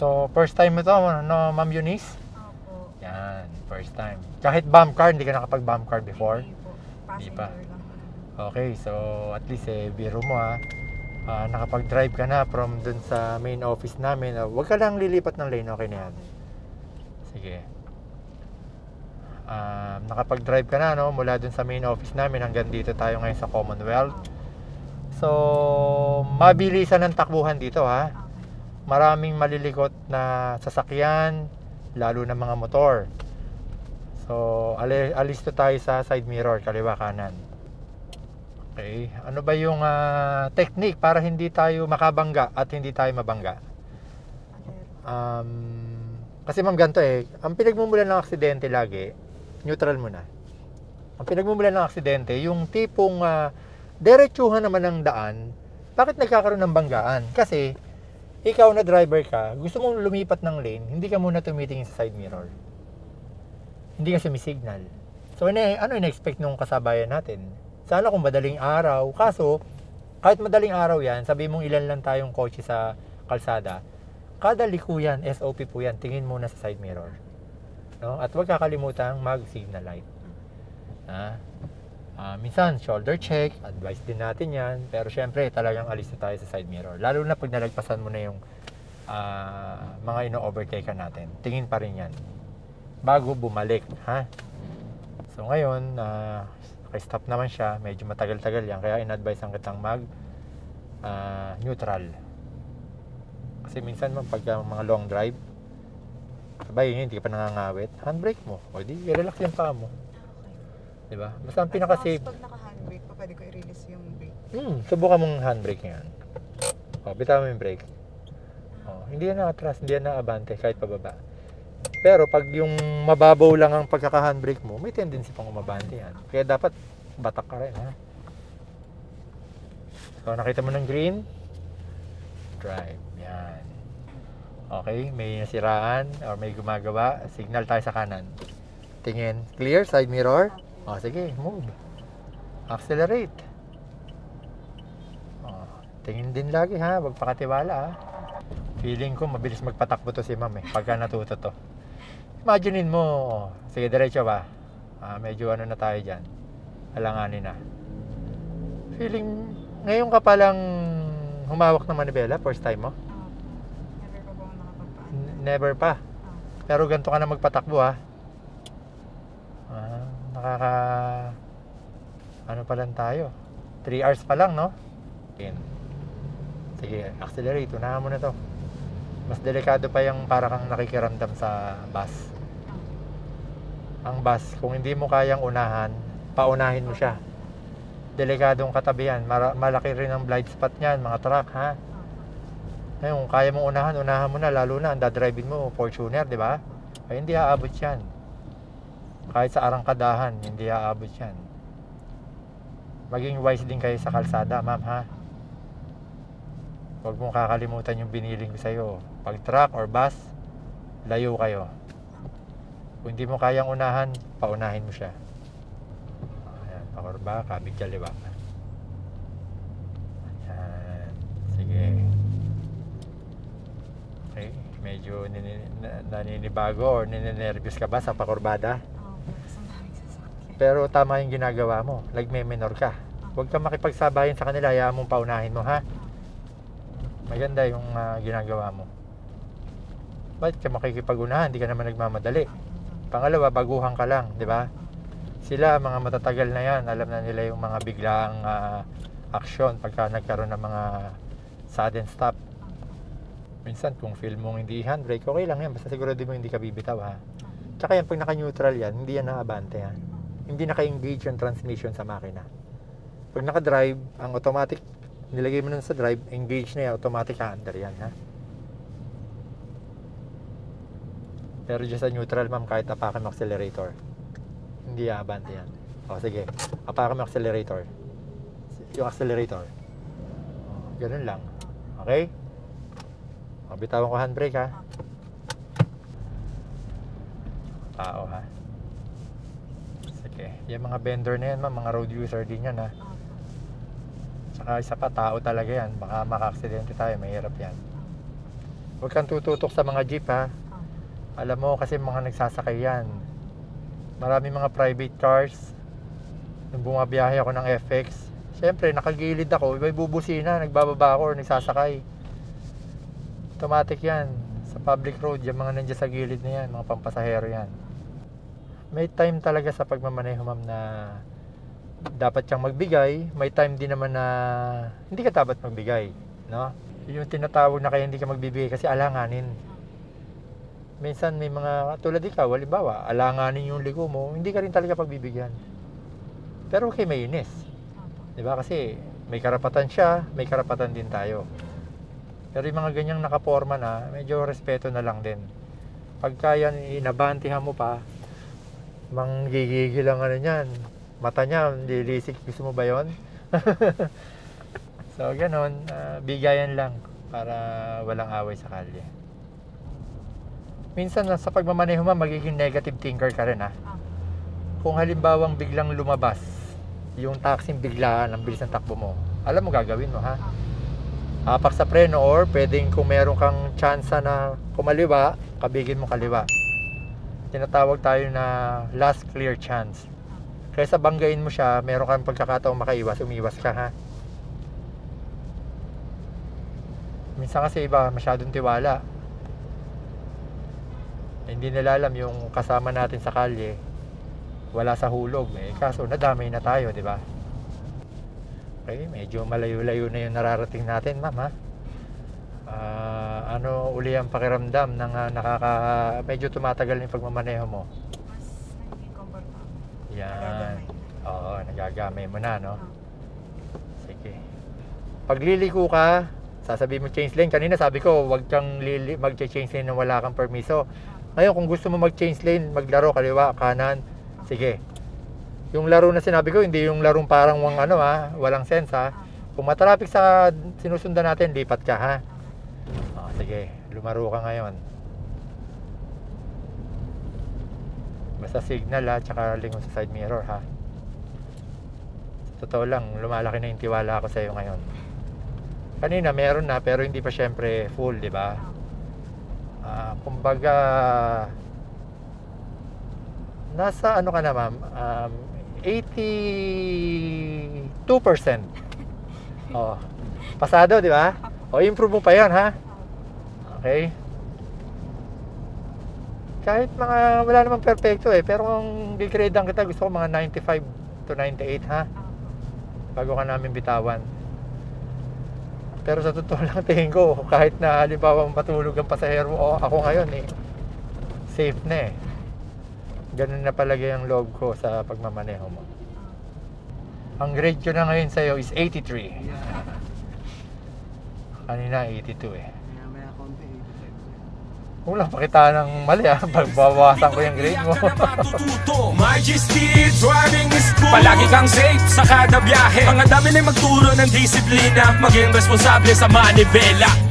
So, first time mo to, no, Ma'am Eunice? Opo. Yan, first time. Kahit bump car, hindi ka nakapag-bump car before? Hindi po. Hindi Passenger pa. lang. Okay, so at least biro mo nakapag-drive ka na from dun sa main office namin. Huwag ka lang lilipat ng lane, okay na yan. Sige. Nakapag-drive ka na, no? Mula dun sa main office namin hanggang dito tayo ngayon sa Commonwealth. So, mabilisan ang takbuhan dito, ha? Maraming malilikot na sasakyan, lalo na mga motor. So, alis to tayo sa side mirror, kaliwa kanan. Okay, ano ba yung technique para hindi tayo makabangga at hindi tayo mabangga? Kasi ma'am, ganito ang pinagmumulan ng aksidente lagi, neutral muna. Ang pinagmumulan ng aksidente, yung tipong diretsuhan naman ng daan, bakit nagkakaroon ng banggaan? Kasi, ikaw na driver ka, gusto mong lumipat ng lane, hindi ka muna tumitingin sa side mirror. Hindi ka sumisignal. So, ano in-expect nung kasabayan natin? Sana kung madaling araw, kaso, kahit madaling araw yan, sabi mong ilan lang tayong kotse sa kalsada, kada liko yan, SOP po yan, tingin muna sa side mirror. No? At huwag kakalimutang mag-signal light. Minsan, shoulder check, advice din natin yan, pero syempre, talagang alis na tayo sa side mirror. Lalo na pag nalagpasan mo na yung mga ino-overtake natin, tingin pa rin yan. Bago bumalik, ha? So ngayon, stop naman siya, medyo matagal-tagal yan, kaya in-advise ang kitang neutral. Kasi minsan pag mga long drive, sabay hindi ka pa nangangawit, handbrake mo, o di relax yung paa mo. Diba? Basta ang pinaka-safe. Pag naka-handbrake pa, pwede ko i-release yung brake. Subukan mong handbrake yan. Bitaw mo yung brake. Hindi yan na-atras, hindi yan na-abante kahit pababa. Pero pag yung mababaw lang ang pagkaka-handbrake mo, may tendency pang umabante yan. Kaya dapat batak ka rin, ha? So, nakita mo ng green? Drive. Yan. Okay, may nasiraan or may gumagawa. Signal tayo sa kanan. Tingin. Clear? Side mirror? Sige, move. Accelerate. Tingin din lagi, ha? Huwag pakatiwala, ha? Feeling ko mabilis magpatakbo to si ma'am, pagka natuto to. Imaginein mo, sige, diretso ba? Medyo ano na tayo dyan. Alanganin na. Feeling, ngayon ka palang humawak ng manibela, first time mo? Never pa po ako nakapagpaan. Never pa. Pero ganito ka na magpatakbo, ha? Ano pa lang tayo? 3 hours pa lang, no? Sige, accelerate. Unahan mo na to. Mas delikado pa yung para kang nakikiramdam sa bus. Ang bus, kung hindi mo kayang unahan, paunahin mo siya. Delikadong katabi yan. Malaki rin ang blind spot niyan, mga truck, ha? Ngayon, kung kaya mong unahan mo na, lalo na ang dadrivein mo, Fortuner, di ba? Ay, hindi aabot yan. Kahit sa arangkadahan, hindi aabot yan. Maging wise din kayo sa kalsada, ma'am, ha? Huwag mong kakalimutan yung biniling ko sa'yo. Pag truck or bus, layo kayo. Kung hindi mo kayang unahan, paunahin mo siya. Ayan, pakurba, kabig kaliwa. Ayan, sige. Okay, medyo naninibago or ninenervyos ka ba sa pakurbada? Pero tama yung ginagawa mo, nagme-minor ka. Huwag kang makipagsabayan sa kanila, hayaan mong paunahin mo, ha? Maganda yung ginagawa mo. Bakit ka makikipag-unahan? Hindi ka naman nagmamadali. Pangalawa, baguhan ka lang, di ba? Sila, mga matatagal na yan, alam na nila yung mga biglaang aksyon pagka nagkaroon ng mga sudden stop. Minsan, kung feel mong hindi handbrake, okay lang yan. Basta sigurado mo hindi ka bibitaw, ha? Tsaka yan, pag naka-neutral yan, hindi yan naabante, ha? Hindi naka-engage yung transmission sa makina. Pag naka-drive, ang automatic, nilagay mo nun sa drive, engage na yan, automatic under yan, ha? Pero dyan sa neutral, ma'am, kahit apakan mo accelerator, hindi aabante yan. Sige, apakan mo accelerator. Yung accelerator. Ganun lang. Okay? Bitawan ko handbrake, ha? Tao, ha? Sige. Yung mga vendor na yan, ma'am, mga road user din yan, ha? Saka isa pa, tao talaga yan. Baka maka-aksidente tayo, mahirap yan. Huwag kang tututok sa mga jeep ha. Alam mo kasi mga nagsasakay yan. Marami mga private cars. Nung bumabiyahe ako ng FX, siyempre nakagilid ako, may bubusina, nagbababa ako or nagsasakay. Automatic yan. Sa public road, yung mga nandiyan sa gilid na yan, mga pampasahero yan. May time talaga sa pagmamaneho ma'am na dapat kang magbigay. May time din naman na hindi ka dapat magbigay, no? Yung tinatawag na kaya hindi ka magbibigay kasi alanganin. Minsan may mga tulad ikaw, halimbawa, alanganin yung ligo mo, hindi ka rin talaga pagbibigyan. Pero okay, may inis. Diba? Kasi may karapatan siya, may karapatan din tayo. Pero yung mga ganyang nakaporma na, medyo respeto na lang din. Pagka yan, inabantihan mo pa, manggigigil ang ano niyan. Mata niya, lilisik. Gusto mo ba yun? So, ganun, bigayan lang para walang away sa kalye. Minsan sa pagmamaneho mo, magiging negative thinker ka rin ha. Kung halimbawang biglang lumabas, yung taxing biglaan, ang bilis ng takbo mo, alam mo gagawin mo ha. Hapak sa preno or pwedeng kung meron kang tsansa na kumaliwa, kabigin mo kaliwa. Tinatawag tayo na last clear chance. Kaysa banggain mo siya, meron kang pagkakataong makaiwas, umiwas ka ha. Minsan kasi iba masyadong tiwala. Hindi nila alam yung kasama natin sa kalye wala sa hulog kaso nadamay na tayo, di ba? Okay, medyo malayo-layo na yung nararating natin, ma'am ha. Ano uli ang pakiramdam ng medyo tumatagal yung pagmamaneho mo? Mas naging komportable. Yan. Oo, nagagamay mo na, no? Sige. Pagliliko ka, sasabihin mo change lane. Kanina sabi ko, wag kang mag-change lane nang wala kang permiso. Ngayon, kung gusto mo mag-change lane, maglaro kaliwa, kanan, sige. Yung laro na sinabi ko, hindi yung larong parang walang sense ha. Kung matraffic sa sinusundan natin, lipat ka ha. Sige, lumaro ka ngayon. Basta signal ha, tsaka lingon sa side mirror ha. Sa totoo lang, lumalaki na yung tiwala ko sa iyo ngayon. Kanina meron na, pero hindi pa syempre full, di ba? Kumbaga nasa ano ka na ma'am, 82%. Oh, pasado, di ba? O improve mo pa yan ha. Okay, kahit mga wala namang perfecto pero kung gigradean kita, gusto ko mga 95 to 98 ha, bago ka namin bitawan. Pero sa totoo lang, tingin ko kahit na halimbawa matulog ang pasahero ako ngayon safe na ganun na palagi ang loob ko sa pagmamaneho mo. Ang grade ko na ngayon sa'yo is 83. Kanina 82 Wala pa kita ng mali pagbawasan ko yung grade mo. Majesty driving school. Palagi kang safe sa kada biyahe. Mga dami na magturo ng disiplina, maging responsable sa manibela.